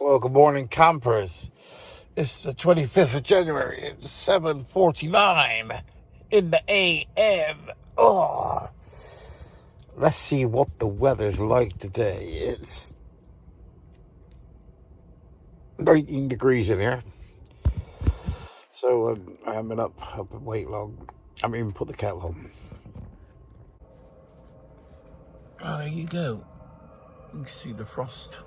Well, good morning, campers. It's the 25th of January. It's 7:49 in the a.m. Oh, let's see what the weather's like today. It's 19 degrees in here. So I haven't been up wait long. I haven't even put the kettle on. Oh, there you go. You can see the frost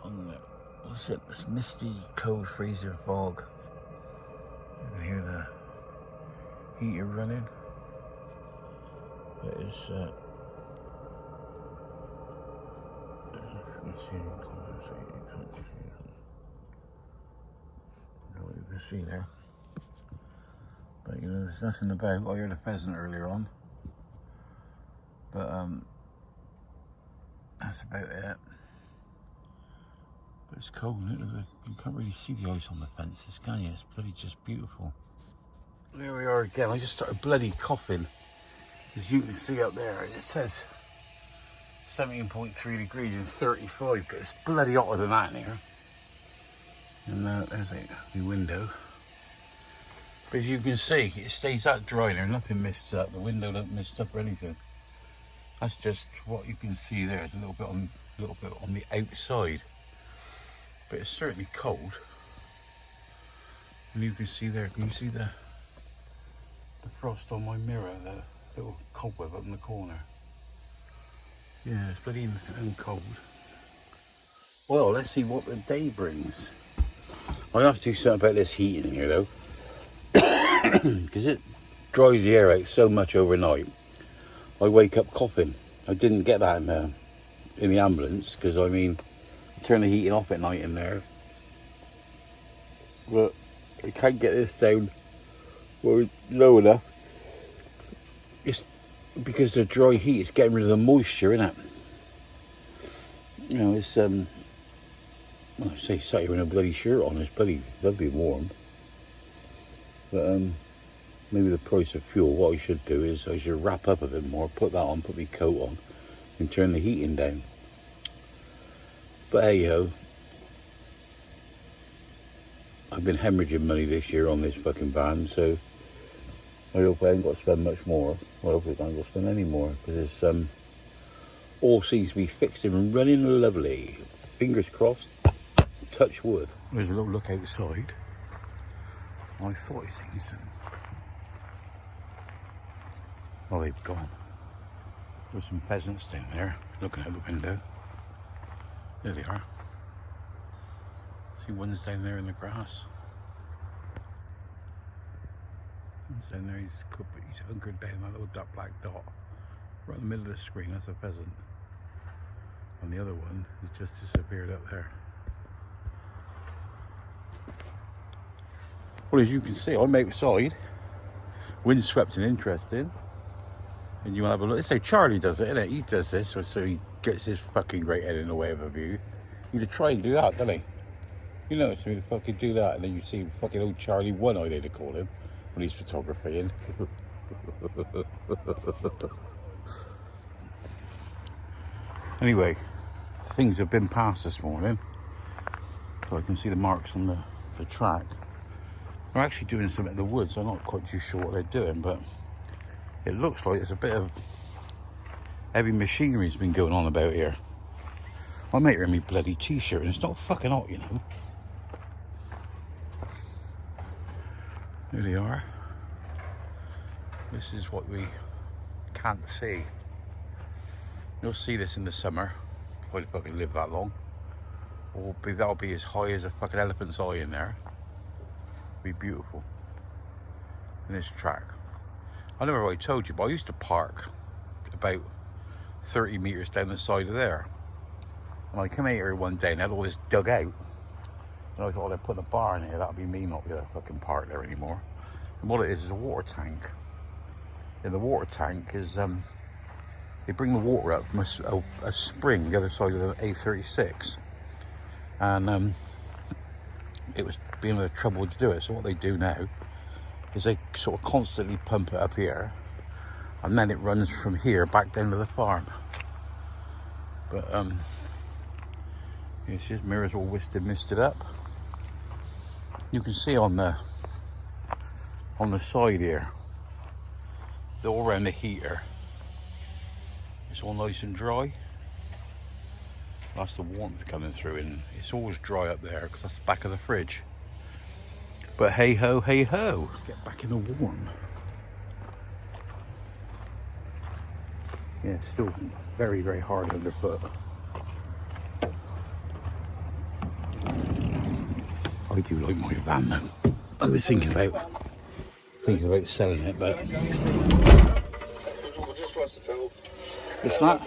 on the, what's it, this misty, cold freezer fog. You can hear the heater running. It is, you can see there. But you know, there's nothing about, I heard a pheasant earlier on. But that's about it. But it's cold, isn't it? You can't really see the ice on the fences, can you? It's bloody just beautiful. There we are again. I just started bloody coughing. As you can see up there, it says 17.3 degrees and 35, but it's bloody hotter than that in here. And there's the window. But as you can see, it stays that dry there, nothing mists up. The window don't mist up or anything. That's just what you can see there. It's a little bit on the outside, but it's certainly cold. And you can see there. Can you see the frost on my mirror? The little cobweb up in the corner. Yeah, it's bloody and cold. Well, let's see what the day brings. I have to do something about this heat in here though, because it dries the air out so much overnight. I wake up coughing. I didn't get that in the ambulance because I mean, I turn the heating off at night in there, but I can't get this down low enough. It's because the dry heat is getting rid of the moisture, isn't it? You know, it's well, I say sat here in a bloody shirt on. It's bloody lovely warm, but maybe the price of fuel. What I should do is I should wrap up a bit more, put that on, put my coat on, and turn the heating down. But hey ho, I've been hemorrhaging money this year on this fucking van, so I hope I ain't got to spend much more. Well, hopefully I ain't got to spend any more, because it's all seems to be fixed and running lovely. Fingers crossed, touch wood. There's a little look outside. I thought I seen some. Oh, they've gone. There's some pheasants down there looking out the window. There they are. See, one's down there in the grass. One's down there, he's hunkered down, that little black dot. Right in the middle of the screen, that's a pheasant. And the other one has just disappeared up there. Well, as you can see, I'm outside. Windswept and interesting. And you want to have a look. That's how Charlie does it, isn't it? He does this so he gets his fucking great head in the way of a view. He'd try and do that, doesn't he? You know, so he'd fucking do that, and then you see fucking old Charlie One-Eye, they'd call him, when he's photographying. Anyway, things have been passed this morning, so I can see the marks on the track. They're actually doing something in the woods. I'm not quite too sure what they're doing, but it looks like there's a bit of heavy machinery's been going on about here. I mate her in my bloody t-shirt and it's not fucking hot, you know. There they are. This is what we can't see. You'll see this in the summer, if I fucking live that long. Or that'll be as high as a fucking elephant's eye in there. Be beautiful. In this track. I never really told you, but I used to park about 30 metres down the side of there. And I came out here one day and had all this dug out. And I thought, oh, they're putting a bar in here, that'll be me not be able to fucking park there anymore. And what it is a water tank. And the water tank is, they bring the water up from a spring the other side of the A36. And it was being a trouble to do it. So what they do now is they sort of constantly pump it up here, and then it runs from here back down to the farm. But It's just mirrors all misted up. You can see on the side here, all around the heater, it's all nice and dry. That's the warmth coming through, and it's always dry up there because that's the back of the fridge. But hey ho, hey ho. Let's get back in the warm. Yeah, it's still very, very hard underfoot. I do like my van though. I was thinking about selling it, but it's not.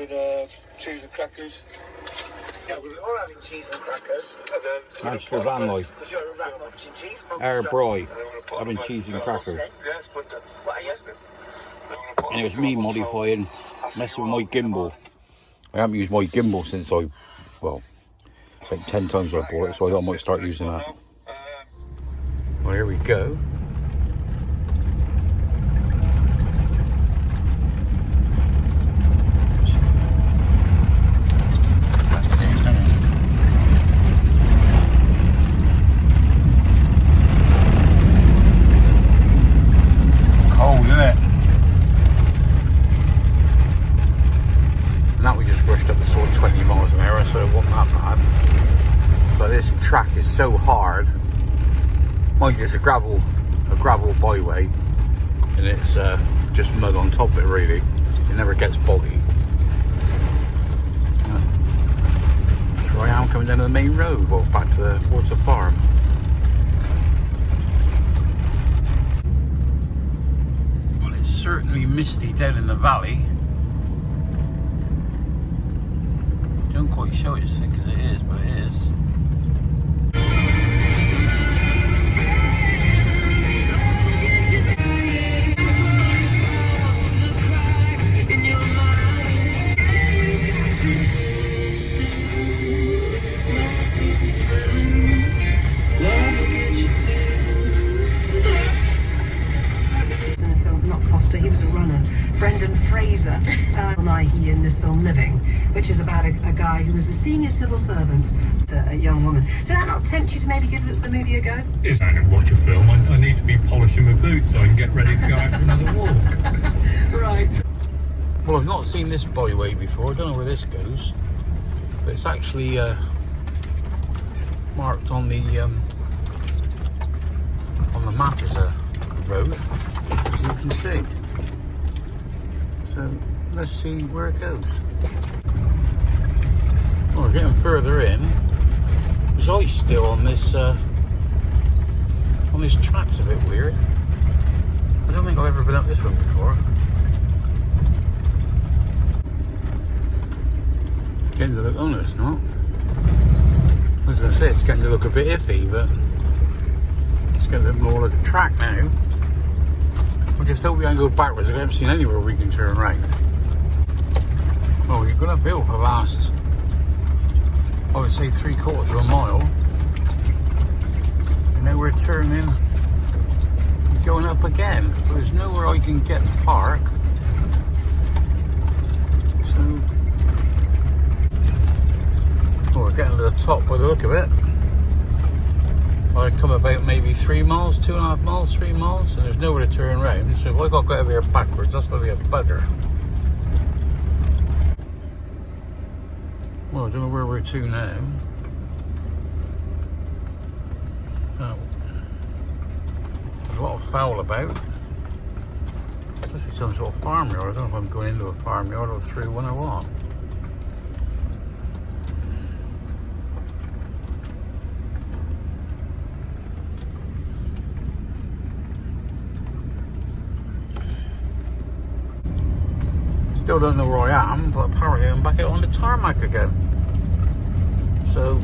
Cheese and crackers. Yeah, we're all having cheese and crackers. That's for van life. Because you're a rat munching cheese. Our bry, having cheese and crackers. Yes, but what are you? And it was me modifying, messing with my gimbal. I haven't used my gimbal since about 10 times I bought it, so I might start using that. Well, here we go. Cold, isn't it? And that we just brushed up to sort of 20 miles an hour, so it wasn't that bad. But this track is so hard. Mind you, it's a gravel byway, and it's just mud on top of it. Really, it never gets boggy. So I am coming down to the main road, well, back to towards the farm. Well, it's certainly misty down in the valley. Don't quite show it as thick as it is, but it is. He was a runner. Brendan Fraser, he in this film Living, which is about a guy who was a senior civil servant to a young woman. Did that not tempt you to maybe give the movie a go? Yes, I don't watch a film. I need to be polishing my boots so I can get ready to go out for another walk. Right. Well, I've not seen this byway before. I don't know where this goes, but it's actually marked on the map as a road, as you can see. So let's see where it goes. Well, we're getting further in. There's ice still on this track. It's a bit weird. I don't think I've ever been up this one before. Getting to look, oh no, it's not. I was going to say it's getting to look a bit iffy, but it's getting a bit more like a track now. I just hope we don't go backwards. I haven't seen anywhere we can turn right. Well, we've gone uphill for the last, I would say, 3/4 of a mile. And now we're turning, going up again. There's nowhere I can get to park. So, we're getting to the top by the look of it. I come about maybe 3 miles, 2.5 miles, 3 miles, and there's nowhere to turn around. So if I got to go over here backwards, that's going to be a bugger. Well, I don't know where we're to now. Oh. There's a lot of fowl about. Must be some sort of farmyard. I don't know if I'm going into a farmyard or through one or what. Still don't know where I am, but apparently I'm back out on the tarmac again. So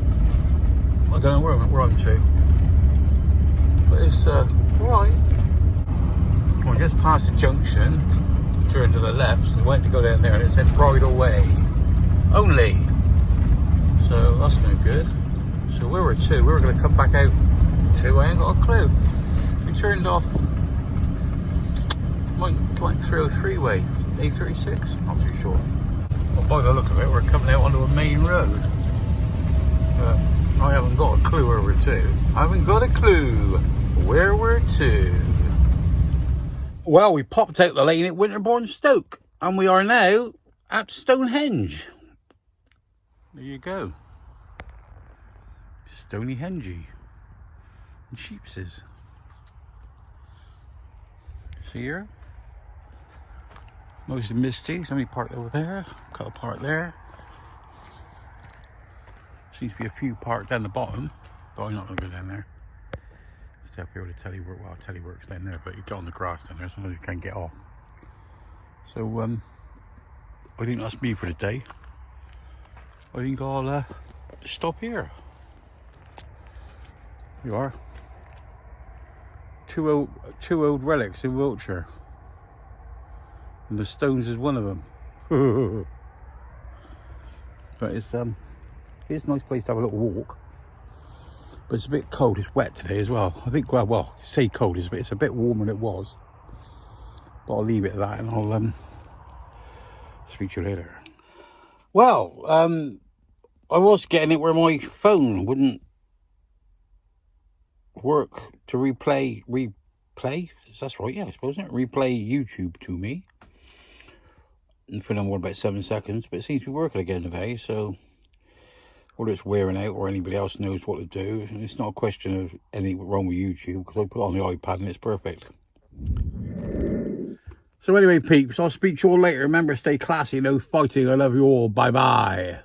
I don't know where I'm to, but it's right. Well, just past the junction, turned to the left, and went to go down there, and it said bridle way only. So that's no good. So where we're to, we were going to come back out to. I ain't got a clue. We turned off. Might go like 303 way. A36, not too sure. Well, by the look of it, we're coming out onto a main road. But clue where we're to. I haven't got a clue where we're to. Well, we popped out the lane at Winterbourne Stoke, and we are now at Stonehenge. There you go. Stonehenge and Sheepses. See here? Nice and misty. Somebody parked over there. Got a park there. Seems to be a few parked down the bottom, but I'm not going to go down there. Stay up here with the telly work. Well, telly works down there, but you get on the grass down there, sometimes you can't get off. So, I think that's me for the day. I think I'll stop here. You are. Two old relics in Wiltshire. And the Stones is one of them. But it's a nice place to have a little walk. But it's a bit cold, it's wet today as well. I think, well, say cold, it's a bit warmer than it was. But I'll leave it at that and I'll speak to you later. Well, I was getting it where my phone wouldn't work to replay, that's right, yeah, I suppose, isn't it? Replay YouTube to me. And for no more about 7 seconds, but it seems to be working again today, so whether it's wearing out or anybody else knows what to do, it's not a question of anything wrong with YouTube, because I put it on the iPad and it's perfect. So anyway, peeps, I'll speak to you all later. Remember, stay classy, no fighting. I love you all. Bye-bye.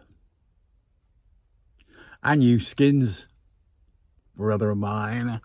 And you, Skins, brother of mine.